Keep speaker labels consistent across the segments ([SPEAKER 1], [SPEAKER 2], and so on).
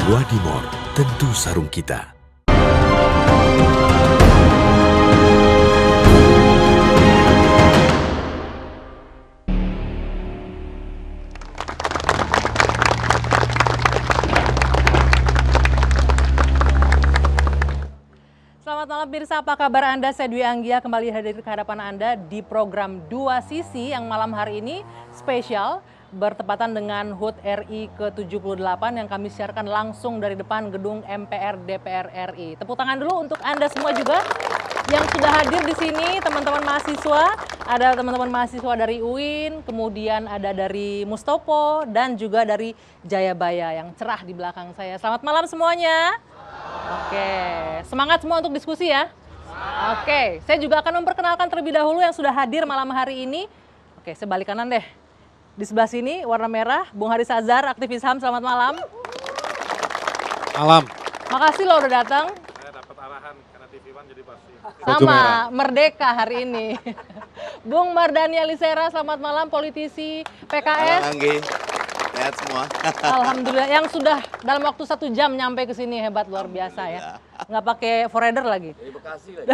[SPEAKER 1] Wadimor, tentu sarung kita.
[SPEAKER 2] Selamat malam pemirsa, apa kabar Anda? Saya Dwi Anggia kembali hadir ke hadapan Anda di program Dua Sisi yang malam hari ini spesial bertepatan dengan HUT RI ke-78 yang kami siarkan langsung dari depan gedung MPR DPR RI. Tepuk tangan dulu untuk Anda semua juga yang sudah hadir di sini, teman-teman mahasiswa. Ada teman-teman mahasiswa dari UIN, kemudian ada dari Mustopo dan juga dari Jayabaya yang cerah di belakang saya. Selamat malam semuanya. Oke, semangat semua untuk diskusi ya. Oke, saya juga akan memperkenalkan terlebih dahulu yang sudah hadir malam hari ini. Oke, saya balik kanan deh. Di sebelah sini warna merah, Bung Haris Azhar, aktivis HAM, selamat malam.
[SPEAKER 3] Malam.
[SPEAKER 2] Makasih loh udah datang.
[SPEAKER 3] Saya dapat arahan karena TV One jadi pasti.
[SPEAKER 2] Sama, merdeka hari ini. Bung Mardhani Alisera, selamat malam, politisi PKS.
[SPEAKER 4] Halo Anggi, sehat semua.
[SPEAKER 2] Alhamdulillah, yang sudah dalam waktu 1 jam nyampe ke sini, hebat luar biasa ya. Nggak pakai forerunner lagi.
[SPEAKER 4] Dari Bekasi lagi.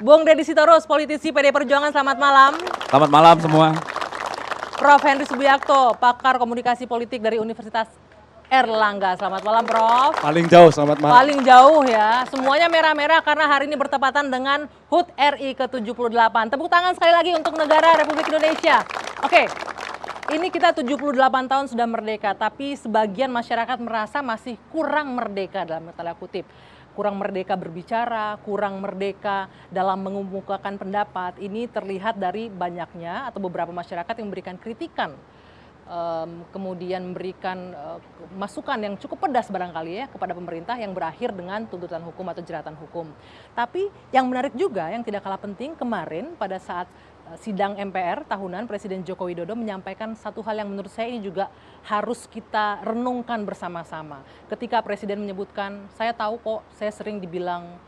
[SPEAKER 2] Bung Deddy Sitorus, politisi PD Perjuangan, selamat malam.
[SPEAKER 5] Selamat malam semua.
[SPEAKER 2] Prof. Henry Subiakto, pakar komunikasi politik dari Universitas Erlangga. Selamat malam, Prof.
[SPEAKER 5] Paling jauh, selamat malam.
[SPEAKER 2] Paling jauh ya. Semuanya merah-merah karena hari ini bertepatan dengan HUT RI ke-78. Tepuk tangan sekali lagi untuk negara Republik Indonesia. Oke, ini kita 78 tahun sudah merdeka, tapi sebagian masyarakat merasa masih kurang merdeka dalam tanda kutip. Kurang merdeka berbicara, kurang merdeka dalam mengemukakan pendapat. Ini terlihat dari banyaknya atau beberapa masyarakat yang memberikan kritikan, kemudian memberikan masukan yang cukup pedas barangkali ya kepada pemerintah yang berakhir dengan tuntutan hukum atau jeratan hukum. Tapi yang menarik juga yang tidak kalah penting kemarin pada saat sidang MPR tahunan Presiden Joko Widodo menyampaikan satu hal yang menurut saya ini juga harus kita renungkan bersama-sama. Ketika Presiden menyebutkan, saya tahu kok saya sering dibilang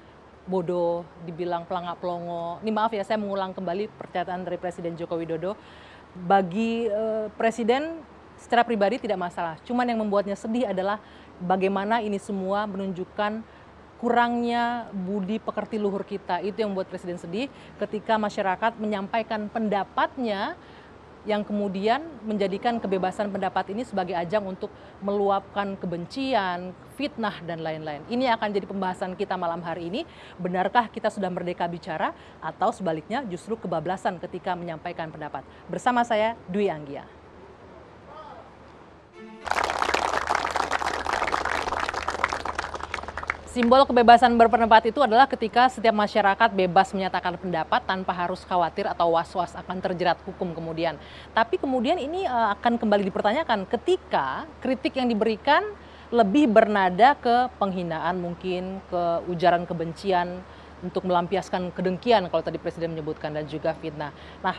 [SPEAKER 2] bodoh, dibilang pelangak pelongo. Ini maaf ya, saya mengulang kembali pernyataan dari Presiden Joko Widodo. Bagi Presiden secara pribadi tidak masalah. Cuman yang membuatnya sedih adalah bagaimana ini semua menunjukkan kurangnya budi pekerti luhur kita. Itu yang membuat Presiden sedih ketika masyarakat menyampaikan pendapatnya yang kemudian menjadikan kebebasan pendapat ini sebagai ajang untuk meluapkan kebencian, fitnah, dan lain-lain. Ini akan jadi pembahasan kita malam hari ini. Benarkah kita sudah merdeka bicara atau sebaliknya justru kebablasan ketika menyampaikan pendapat? Bersama saya, Dwi Anggia. Simbol kebebasan berpendapat itu adalah ketika setiap masyarakat bebas menyatakan pendapat tanpa harus khawatir atau was-was akan terjerat hukum kemudian. Tapi kemudian ini akan kembali dipertanyakan ketika kritik yang diberikan lebih bernada ke penghinaan mungkin, ke ujaran kebencian untuk melampiaskan kedengkian kalau tadi Presiden menyebutkan dan juga fitnah. Nah,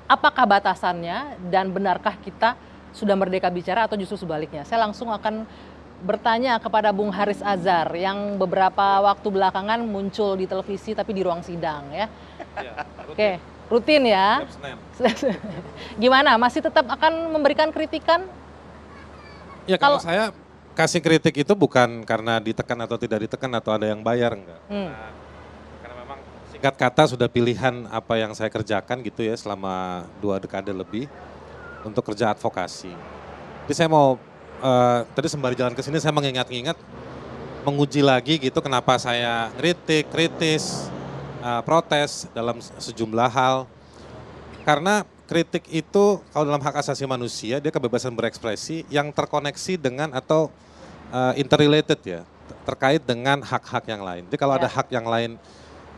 [SPEAKER 2] apakah batasannya dan benarkah kita sudah merdeka bicara atau justru sebaliknya? Saya langsung akan bertanya kepada Bung Haris Azhar yang beberapa waktu belakangan muncul di televisi tapi di ruang sidang ya.
[SPEAKER 3] Ya,
[SPEAKER 2] Oke, rutin ya. Gimana? Masih tetap akan memberikan kritikan?
[SPEAKER 3] Ya kalau saya kasih kritik itu bukan karena ditekan atau tidak ditekan atau ada yang bayar enggak. Karena memang singkat kata sudah pilihan apa yang saya kerjakan gitu ya selama 2 dekade lebih untuk kerja advokasi. Jadi saya mau tadi sembari jalan ke sini saya mengingat-ingat menguji lagi gitu kenapa saya kritis, protes dalam sejumlah hal. Karena kritik itu kalau dalam hak asasi manusia dia kebebasan berekspresi yang terkoneksi dengan atau interrelated ya, terkait dengan hak-hak yang lain. Jadi kalau ada hak yang lain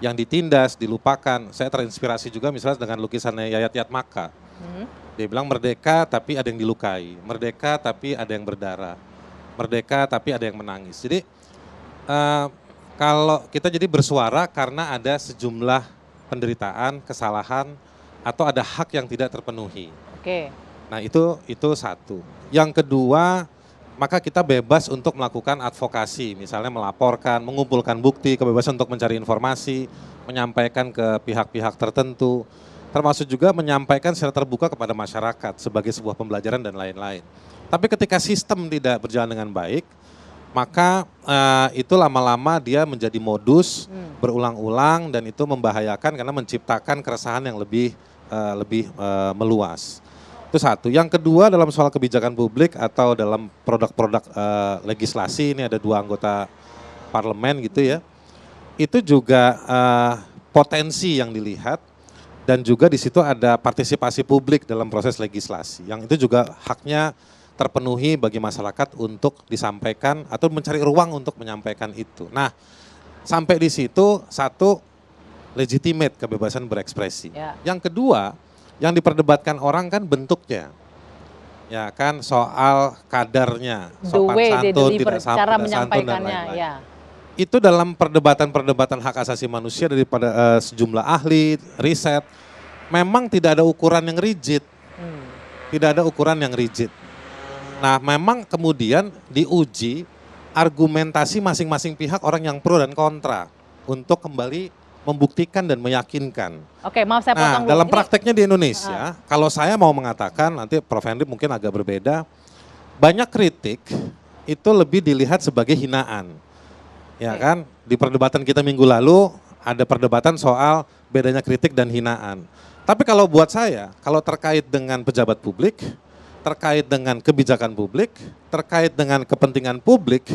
[SPEAKER 3] yang ditindas, dilupakan, saya terinspirasi juga misalnya dengan lukisannya Yayat Yatmaka. Dia bilang merdeka tapi ada yang dilukai, merdeka tapi ada yang berdarah, merdeka tapi ada yang menangis. Jadi kalau kita jadi bersuara karena ada sejumlah penderitaan, kesalahan, atau ada hak yang tidak terpenuhi.
[SPEAKER 2] Oke.
[SPEAKER 3] Nah itu satu. Yang kedua, maka kita bebas untuk melakukan advokasi, misalnya melaporkan, mengumpulkan bukti, kebebasan untuk mencari informasi, menyampaikan ke pihak-pihak tertentu. Termasuk juga menyampaikan secara terbuka kepada masyarakat sebagai sebuah pembelajaran dan lain-lain. Tapi ketika sistem tidak berjalan dengan baik, maka itu lama-lama dia menjadi modus berulang-ulang dan itu membahayakan karena menciptakan keresahan yang lebih meluas. Itu satu. Yang kedua dalam soal kebijakan publik atau dalam produk-produk legislasi, ini ada 2 anggota parlemen gitu ya. Itu juga potensi yang dilihat dan juga di situ ada partisipasi publik dalam proses legislasi. Yang itu juga haknya terpenuhi bagi masyarakat untuk disampaikan atau mencari ruang untuk menyampaikan itu. Nah, sampai di situ satu legitimate kebebasan berekspresi.
[SPEAKER 2] Ya.
[SPEAKER 3] Yang kedua, yang diperdebatkan orang kan bentuknya. Ya kan soal kadarnya,
[SPEAKER 2] The
[SPEAKER 3] sopan
[SPEAKER 2] way they
[SPEAKER 3] santun,
[SPEAKER 2] deliver,
[SPEAKER 3] tidak santun,
[SPEAKER 2] cara
[SPEAKER 3] tidak santun dan
[SPEAKER 2] menyampaikannya,
[SPEAKER 3] lain-lain.
[SPEAKER 2] ya.
[SPEAKER 3] Itu dalam perdebatan-perdebatan hak asasi manusia daripada sejumlah ahli, riset, memang tidak ada ukuran yang rigid. Tidak ada ukuran yang rigid. Nah, memang kemudian diuji argumentasi masing-masing pihak orang yang pro dan kontra untuk kembali membuktikan dan meyakinkan.
[SPEAKER 2] Oke, maaf saya
[SPEAKER 3] Nah,
[SPEAKER 2] potong dulu.
[SPEAKER 3] dalam
[SPEAKER 2] Ini-
[SPEAKER 3] prakteknya di Indonesia, kalau saya mau mengatakan, nanti Prof. Henry mungkin agak berbeda, banyak kritik itu lebih dilihat sebagai hinaan. Ya kan, di perdebatan kita minggu lalu ada perdebatan soal bedanya kritik dan hinaan. Tapi kalau buat saya, kalau terkait dengan pejabat publik, terkait dengan kebijakan publik, terkait dengan kepentingan publik,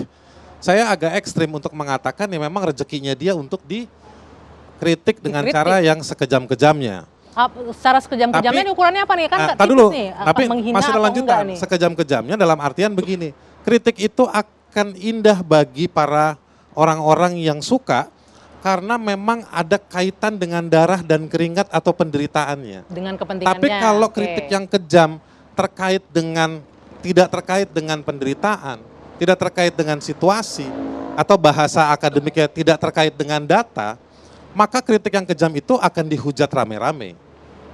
[SPEAKER 3] saya agak ekstrim untuk mengatakan ya memang rezekinya dia untuk dikritik dengan
[SPEAKER 2] Dikritik.
[SPEAKER 3] cara yang sekejam-kejamnya.
[SPEAKER 2] Secara sekejam-kejamnya
[SPEAKER 3] Tapi-
[SPEAKER 2] ini ukurannya apa nih? Kan nggak
[SPEAKER 3] Tadi
[SPEAKER 2] tipis
[SPEAKER 3] dulu,
[SPEAKER 2] nih,
[SPEAKER 3] tapi
[SPEAKER 2] menghina
[SPEAKER 3] masih ada
[SPEAKER 2] atau
[SPEAKER 3] lanjutan.
[SPEAKER 2] enggak nih?
[SPEAKER 3] Sekejam-kejamnya dalam artian begini, kritik itu akan indah bagi para orang-orang yang suka karena memang ada kaitan dengan darah dan keringat atau penderitaannya.
[SPEAKER 2] Dengan kepentingannya.
[SPEAKER 3] Tapi kalau
[SPEAKER 2] oke.
[SPEAKER 3] kritik yang kejam terkait dengan tidak terkait dengan penderitaan, tidak terkait dengan situasi atau bahasa akademiknya tidak terkait dengan data, maka kritik yang kejam itu akan dihujat rame-rame.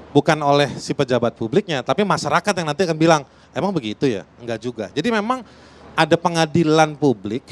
[SPEAKER 3] Bukan oleh si pejabat publiknya, tapi masyarakat yang nanti akan bilang, emang begitu ya? Enggak juga. Jadi memang ada pengadilan publik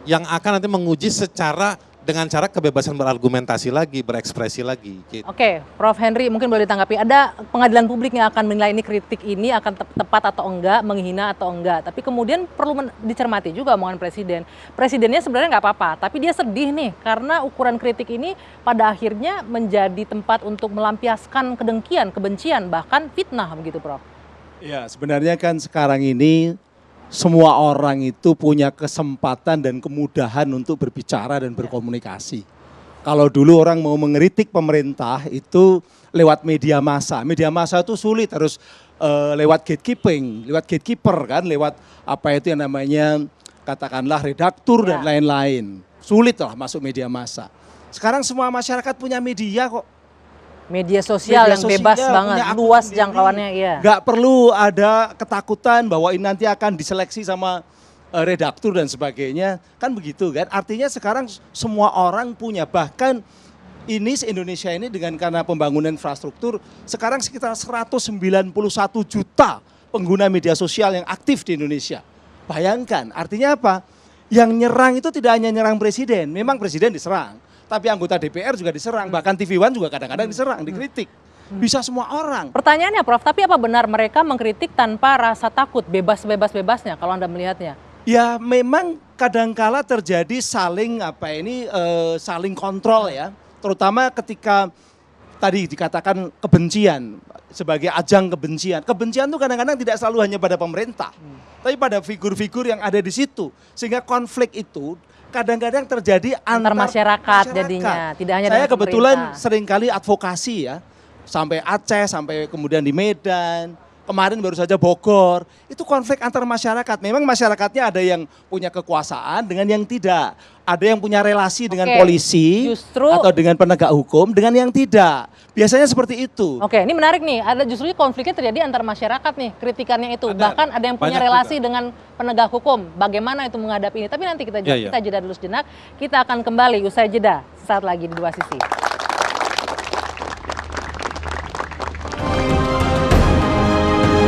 [SPEAKER 3] yang akan nanti menguji secara dengan cara kebebasan berargumentasi lagi, berekspresi lagi. Gitu.
[SPEAKER 2] Oke, Prof. Henry mungkin boleh ditanggapi. Ada pengadilan publik yang akan menilai ini kritik ini akan tepat atau enggak, menghina atau enggak. Tapi kemudian perlu dicermati juga omongan Presiden. Presidennya sebenarnya nggak apa-apa, tapi dia sedih nih karena ukuran kritik ini pada akhirnya menjadi tempat untuk melampiaskan kedengkian, kebencian, bahkan fitnah begitu, Prof.
[SPEAKER 5] Ya, sebenarnya kan sekarang ini semua orang itu punya kesempatan dan kemudahan untuk berbicara dan berkomunikasi. Kalau dulu orang mau mengkritik pemerintah itu lewat media massa. Media massa itu sulit, harus lewat gatekeeper kan, lewat apa itu yang namanya katakanlah redaktur dan lain-lain. Sulit lah masuk media massa. Sekarang semua masyarakat punya media kok.
[SPEAKER 2] Media sosial yang bebas banget,
[SPEAKER 5] punya akun
[SPEAKER 2] luas
[SPEAKER 5] sendiri.
[SPEAKER 2] jangkauannya, iya.
[SPEAKER 5] Nggak perlu ada ketakutan bahwa ini nanti akan diseleksi sama redaktur dan sebagainya. Kan begitu kan, artinya sekarang semua orang punya, bahkan ini se-Indonesia ini dengan karena pembangunan infrastruktur, sekarang sekitar 191 juta pengguna media sosial yang aktif di Indonesia. Bayangkan, artinya apa? Yang nyerang itu tidak hanya nyerang presiden, memang presiden diserang. Tapi anggota DPR juga diserang, bahkan TV One juga kadang-kadang diserang, dikritik. Bisa semua orang.
[SPEAKER 2] Pertanyaannya, Prof, tapi apa benar mereka mengkritik tanpa rasa takut, bebas-bebasnya kalau Anda melihatnya?
[SPEAKER 5] Ya memang kadangkala terjadi saling saling kontrol ya. Terutama ketika tadi dikatakan kebencian sebagai ajang kebencian. Kebencian itu kadang-kadang tidak selalu hanya pada pemerintah. Tapi pada figur-figur yang ada di situ. Sehingga konflik itu kadang-kadang terjadi
[SPEAKER 2] Antar masyarakat jadinya, tidak hanya
[SPEAKER 5] Saya
[SPEAKER 2] dengan
[SPEAKER 5] kebetulan
[SPEAKER 2] pemerintah.
[SPEAKER 5] seringkali advokasi ya, sampai Aceh, sampai kemudian di Medan, kemarin baru saja Bogor, itu konflik antar masyarakat. Memang masyarakatnya ada yang punya kekuasaan dengan yang tidak. Ada yang punya relasi dengan
[SPEAKER 2] Oke,
[SPEAKER 5] polisi
[SPEAKER 2] justru-
[SPEAKER 5] atau dengan penegak hukum, dengan yang tidak. Biasanya seperti itu.
[SPEAKER 2] Oke, ini menarik nih. Ada justru konfliknya terjadi antar masyarakat nih, kritikannya itu. Bahkan ada yang punya
[SPEAKER 3] banyak
[SPEAKER 2] relasi
[SPEAKER 3] juga.
[SPEAKER 2] dengan penegak hukum. Bagaimana itu menghadapi ini? Tapi nanti kita
[SPEAKER 3] Ya, ya.
[SPEAKER 2] kita jeda dulu sejenak. Kita akan kembali usai jeda saat lagi di Dua Sisi.